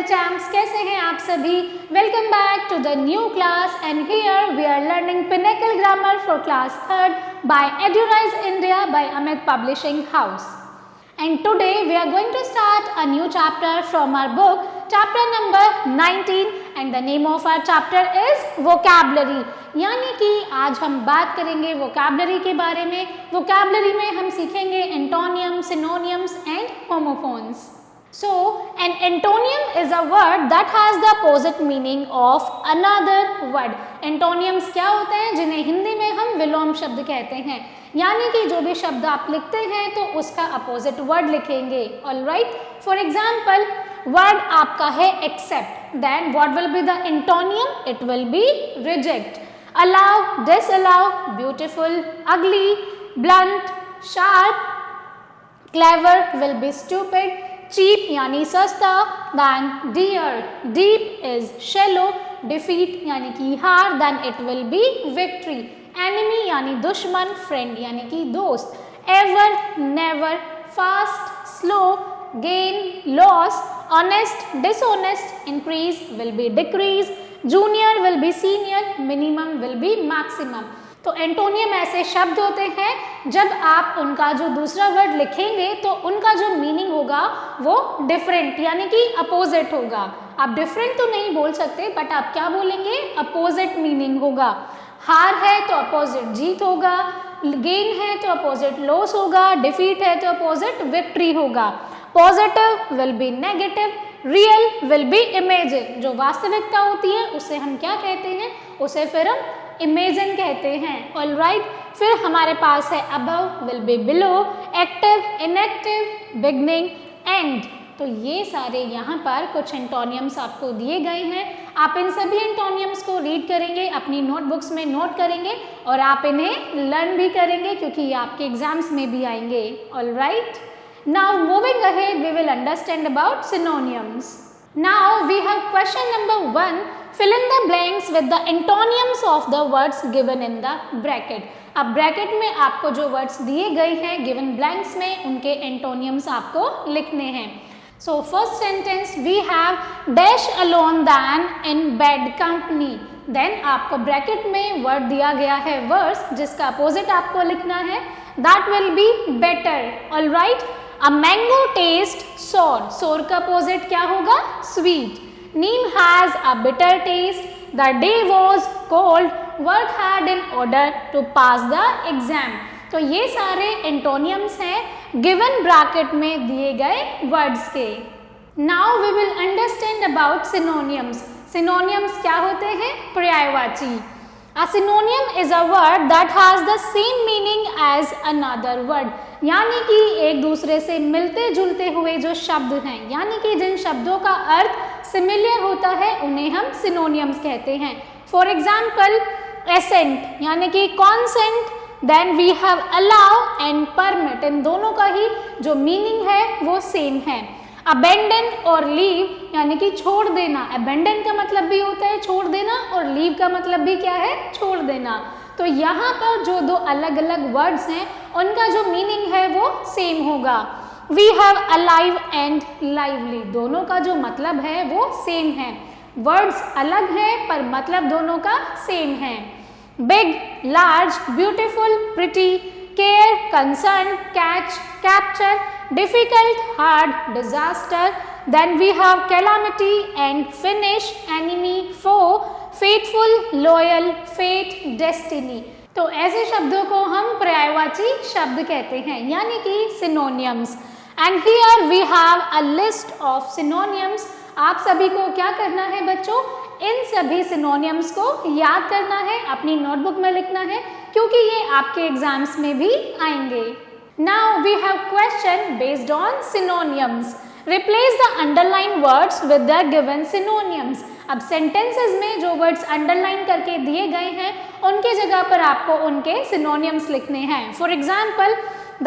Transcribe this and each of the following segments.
Dear champs, कैसे हैं आप सभी। Welcome back to the new class and here we are learning pinnacle grammar for class 3rd by Eduraise India by Amit publishing house. And today we are going to start a new chapter from our book, chapter number 19, and the name of our chapter is vocabulary। यानी कि आज हम बात करेंगे vocabulary के बारे में। vocabulary में हम सीखेंगे antonyms, synonyms and homophones। So, an antonym is a word that has the opposite meaning of another word। Antonyms क्या होते हैं जिन्हें हिंदी में हम विलोम शब्द कहते हैं, यानी कि जो भी शब्द आप लिखते हैं तो उसका अपोजिट वर्ड लिखेंगे। ऑलराइट, फॉर एग्जाम्पल वर्ड आपका है accept, then what will be the antonym? It will be reject. Allow, disallow, beautiful, ugly, blunt, sharp, clever will be stupid, cheap यानी सस्ता, then dear, deep is shallow, defeat यानी कि हार, then it will be victory, enemy यानी दुश्मन, friend यानी कि दोस्त, ever, never, fast, slow, gain, loss, honest, dishonest, increase will be decrease, junior will be senior, minimum will be maximum. तो antonym ऐसे शब्द होते हैं जब आप उनका जो दूसरा वर्ड लिखेंगे तो उनका जो मीनिंग होगा वो डिफरेंट यानी कि अपोजिट होगा। आप डिफरेंट तो नहीं बोल सकते बट आप क्या बोलेंगे? अपोजिट मीनिंग होगा। हार है तो अपोजिट जीत होगा, गेन है तो अपोजिट लॉस होगा, डिफीट है तो अपोजिट विक्ट्री होगा, positive will be negative, real will be imagine. जो वास्तविकता होती है उसे हम क्या कहते हैं? उसे फिर हम इमेजिन कहते हैं। ऑलराइट, फिर हमारे पास है above will be below, active, inactive, beginning, and. तो ये सारे यहाँ पर कुछ एंटोनियम्स आपको दिए गए हैं। आप इन सभी एंटोनियम्स को रीड करेंगे, अपनी नोटबुक्स में नोट करेंगे और आप इन्हें लर्न भी करेंगे क्योंकि ये आपके एग्जाम्स में भी आएंगे। Alright, now moving ahead we will understand about synonyms. Now we have question number 1. Fill in the blanks with the antonyms of the words given in the bracket. अब ब्रैकेट में आपको जो वर्ड्स दिए गए हैं given blanks में उनके antonyms आपको लिखने हैं। So first sentence we have dash alone than in bad company. Then आपको ब्रैकेट में वर्ड दिया गया है worse जिसका अपोजिट आपको लिखना है, that will be better. Alright. A mango taste sour. Sour का अपोजिट क्या होगा? Sweet. Neem has a bitter taste. The day was cold. Work hard in order to pass the exam. तो ये सारे एंटोनियम्स हैं गिवन ब्रैकेट में दिए गए वर्ड्स के। Now we will understand about synonyms. Synonyms क्या होते हैं? पर्यायवाची। A synonym is a word that has the same meaning as another word. यानी कि एक दूसरे से मिलते जुलते हुए जो शब्द हैं, यानी कि जिन शब्दों का अर्थ सिमिलर होता है उन्हें हम सिनोनियम्स कहते हैं। फॉर एग्जाम्पल एसेंट यानी कि consent, then we have allow and permit, इन दोनों का ही जो मीनिंग है वो सेम है। अबेंडन और लीव यानी कि छोड़ देना, अबेंडन का मतलब भी होता है छोड़ देना और लीव का मतलब भी क्या है? छोड़ देना। तो यहाँ पर जो दो अलग अलग वर्ड्स हैं उनका जो मीनिंग है वो सेम होगा। We have alive and lively, दोनों का जो मतलब है वो सेम है। वर्ड्स अलग हैं पर मतलब दोनों का सेम है। Big, large, beautiful, pretty, care, concern, catch, capture, difficult, hard, disaster, then we have calamity and finish, enemy, foe, faithful, loyal, fate, destiny। तो ऐसे शब्दों को हम पर्यायवाची शब्द कहते हैं यानी कि synonyms। And here we have a list of synonyms। आप सभी को क्या करना है बच्चों? इन सभी synonyms को याद करना है, अपनी नोटबुक में लिखना है क्योंकि ये आपके एग्जाम्स में भी आएंगे। Now we have question based on synonyms. Replace the underlined words with the given synonyms. अब sentences में जो words underline करके दिए गए हैं उनकी जगह पर आपको उनके synonyms लिखने हैं। For example,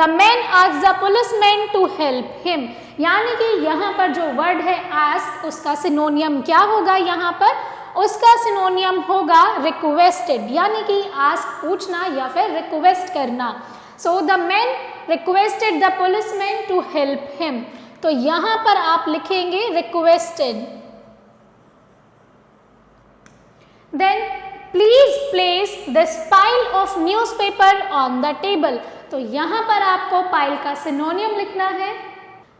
the man asked the policeman to help him. यानी कि यहाँ पर जो word है ask उसका synonym क्या होगा? यहाँ पर उसका synonym होगा requested, यानी कि ask पूछना या फिर request करना। So the man requested the policeman to help him. तो यहाँ पर आप लिखेंगे requested. Then please place this pile of newspaper on the table. तो यहाँ पर आपको पाइल का सिनोनियम लिखना है।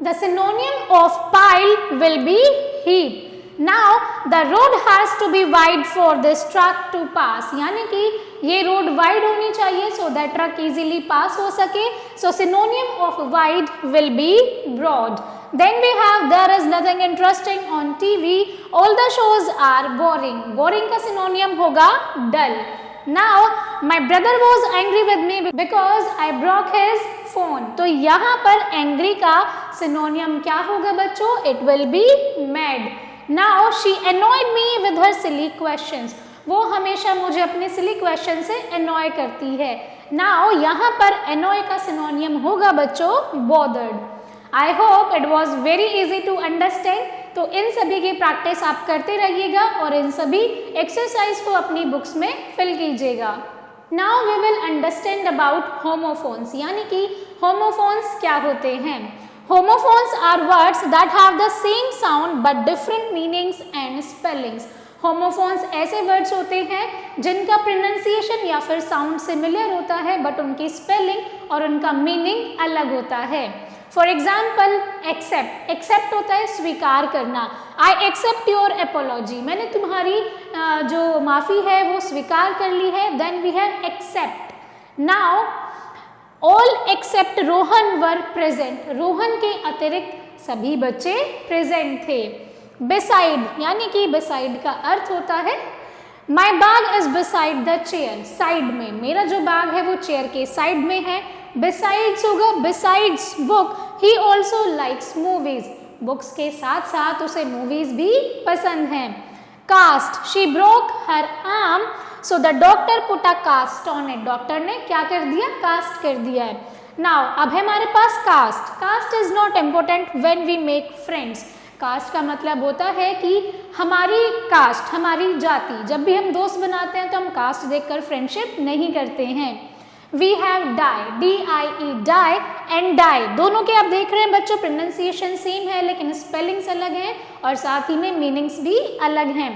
The synonym of pile will be heap. Now the road has to be wide for this truck to pass, यानी कि ये रोड वाइड होनी चाहिए so that truck easily pass हो सके। So synonym of wide will be broad. Then we have there is nothing interesting on TV. All the shows are boring. Boring का synonym होगा dull. Now my brother was angry with me because I broke his phone. तो यहाँ पर angry का synonym क्या होगा बच्चों? It will be mad. Now she annoyed me with her silly questions. वो हमेशा मुझे अपने silly question से annoy करती है। Now यहाँ पर annoy का synonym होगा बच्चों bothered. I hope it was very easy to understand. तो इन सभी की प्रैक्टिस आप करते रहिएगा और इन सभी एक्सरसाइज को अपनी बुक्स में फिल कीजिएगा। Now we will understand about homophones, यानी कि homophones क्या होते हैं। Homophones are words that have the same sound but different meanings and spellings. Homophones ऐसे वर्ड्स होते हैं जिनका प्रोनाउंसिएशन या फिर साउंड सिमिलर होता है बट उनकी स्पेलिंग और उनका मीनिंग अलग होता है। फॉर एग्जाम्पल एक्सेप्ट, एक्सेप्ट होता है स्वीकार करना। आई एक्सेप्ट योर एपोलॉजी, मैंने तुम्हारी जो माफ़ी है वो स्वीकार कर ली है। Then we have accept. Now all except Rohan were present, Rohan के अतिरिक्त सभी बच्चे प्रेजेंट थे। बिसाइड, यानी कि बिसाइड का अर्थ होता है my bag is beside the chair, side में, मेरा जो बैग है वो चेयर के साइड में है। बिसाइड्स होगा besides book, he also likes movies, books के साथ साथ उसे मूवीज भी पसंद हैं। Cast, she broke her arm so the doctor put a cast on it, doctor ने क्या कर दिया, कास्ट कर दिया है। नाउ अब है हमारे पास caste. Caste is not important when we make friends. Caste का मतलब होता है कि हमारी कास्ट, हमारी जाति, जब भी हम दोस्त बनाते हैं तो हम कास्ट देखकर फ्रेंडशिप नहीं करते हैं। We have die, DIE die and dye, दोनों के आप देख रहे हैं बच्चों प्रोनाउंसिएशन सेम है लेकिन स्पेलिंग्स अलग हैं और साथ ही में मीनिंग्स भी अलग हैं।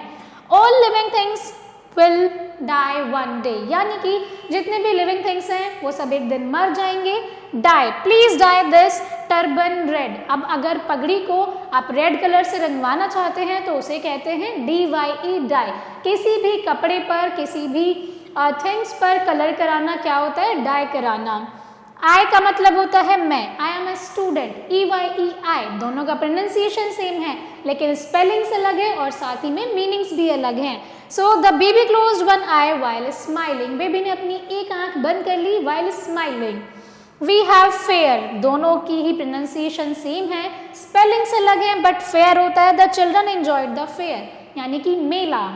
All living things will die one day, यानी कि जितने भी लिविंग थिंग्स हैं वो सब एक दिन मर जाएंगे। Dye, please dye this turban red, अब अगर पगड़ी को आप रेड कलर से रंगवाना चाहते हैं तो उसे कहते हैं DYE डाई। किसी भी कपड़े पर, किसी भी थिंग्स पर कलर कराना क्या होता है, डाई कराना। आई का मतलब होता है मैं, I am a student, EYEI, दोनों का प्रोनाउंसिएशन सेम है लेकिन स्पेलिंग्स अलग है और साथ ही में मीनिंग्स भी अलग हैं। So the baby closed one eye while smiling, baby ने अपनी एक आंख बंद कर ली while smiling. We have fair, दोनों की ही प्रोनाउंसिएशन सेम है, स्पेलिंग्स अलग हैं बट फेयर होता है the children enjoyed the fair, यानी कि मेला।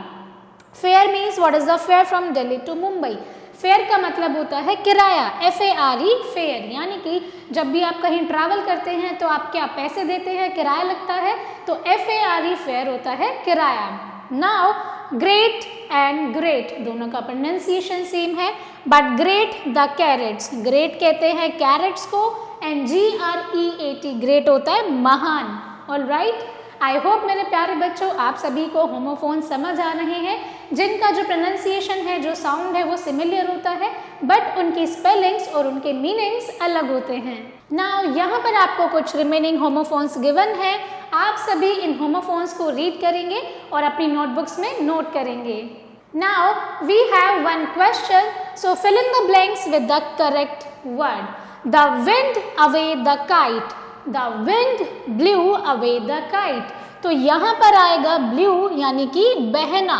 Fare means what is the fare from Delhi to Mumbai, fare का मतलब होता है किराया, FARE फेयर, यानी कि जब भी आप कहीं ट्रैवल करते हैं तो आप क्या पैसे देते हैं, किराया लगता है, तो FARE फेयर होता है किराया। नाउ ग्रेट एंड ग्रेट, दोनों का प्रोनाउंसिएशन सेम है but grate the carrots, grate कहते हैं कैरेट्स को एंड GREAT ग्रेट होता है महान। ऑलराइट, आई होप मेरे प्यारे बच्चों आप सभी को होमोफोन समझ आ रहे हैं, जिनका जो प्रोनाउंसिएशन है, जो साउंड है वो सिमिलर होता है बट उनकी स्पेलिंग्स और उनके मीनिंग्स अलग होते हैं। नाउ यहाँ पर आपको कुछ रिमेनिंग होमोफोन्स गिवन है, आप सभी इन होमोफोन्स को रीड करेंगे और अपनी नोटबुक्स में नोट करेंगे। Now we have one question, so fill in the blanks with the correct word. The wind away the kite, the wind blew away the kite, तो यहाँ पर आएगा ब्लू यानी कि बहना,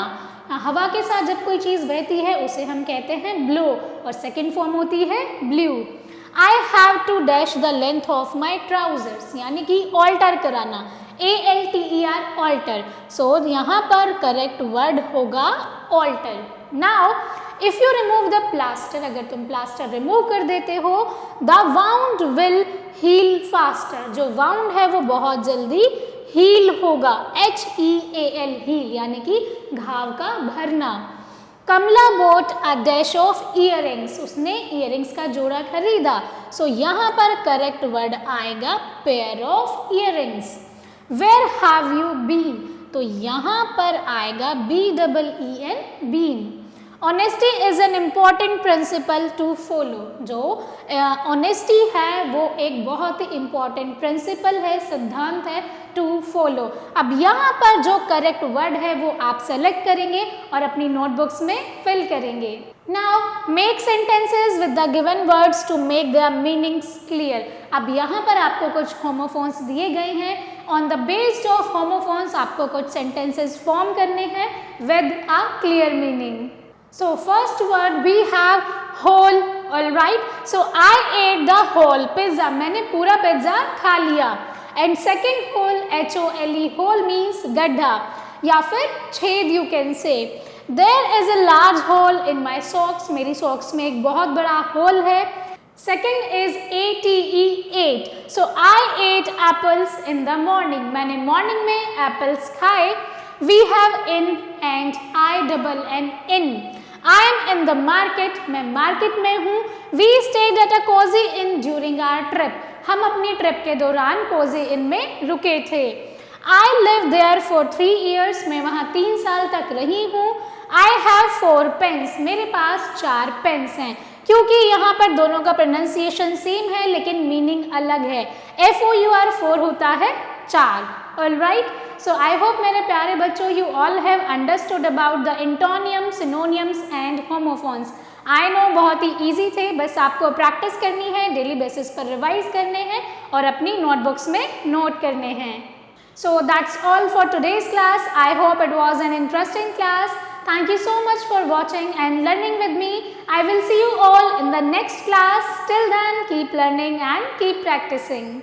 हवा के साथ जब कोई चीज़ बहती है उसे हम कहते हैं ब्लो और सेकेंड फॉर्म होती है blew. I have to dash the length of my trousers, यानी कि ऑल्टर कराना, ALTER ऑल्टर, सो यहाँ पर करेक्ट वर्ड होगा alter. Now if you remove the plaster, अगर तुम प्लास्टर रिमूव कर देते हो, the wound will heal faster, जो वाउंड है वो बहुत जल्दी हील होगा, HEAL हील, यानी कि घाव का भरना। कमला bought a dash of earrings. उसने earrings का जोड़ा खरीदा. So यहाँ पर correct word आएगा pair of earrings. Where have you been? तो यहाँ पर आएगा BEEN been. Honesty is an important principle to follow. जो honesty है वो एक बहुत ही important principle है, सिद्धांत है to follow. अब यहाँ पर जो correct word है वो आप select करेंगे और अपनी notebooks में fill करेंगे. Now make sentences with the given words to make their meanings clear. अब यहाँ पर आपको कुछ homophones दिए गए हैं. On the basis of homophones आपको कुछ sentences form करने हैं with a clear meaning. So first word we have whole. All right. So I ate the whole pizza. मैंने पूरा पिज्जा खा लिया. And second whole HOLE whole means गड्ढा या फिर छेद you can say. There is a large hole in my socks. मेरी socks में एक बहुत बड़ा hole है. Second is ATE ate. So I ate apples in the morning. मैंने morning में apples खाए. We have in and INN. I am in the market. मैं market में हूँ. We stayed at a cozy inn during our trip. हम अपनी trip के दौरान कोजी इन में रुके थे. I lived there for 3 years. मैं वहाँ 3 साल तक रही हूँ. I have 4 pens. मेरे पास 4 पेन्स हैं. क्योंकि यहाँ पर दोनों का प्रोनाउंसिएशन सेम है लेकिन मीनिंग अलग है. FOUR 4 होता है 4. All right. So I hope मेरे प्यारे बच्चों you all have understood about the antonyms, synonyms and homophones. I know बहुत ही easy थे, बस आपको प्रैक्टिस करनी है, डेली बेसिस पर रिवाइज करने हैं और अपनी नोटबुक्स में नोट करने हैं. So that's all for today's class. I hope it was an interesting class. Thank you so much for watching and learning with me. I will see you all in the next class. Till then, keep learning and keep practicing.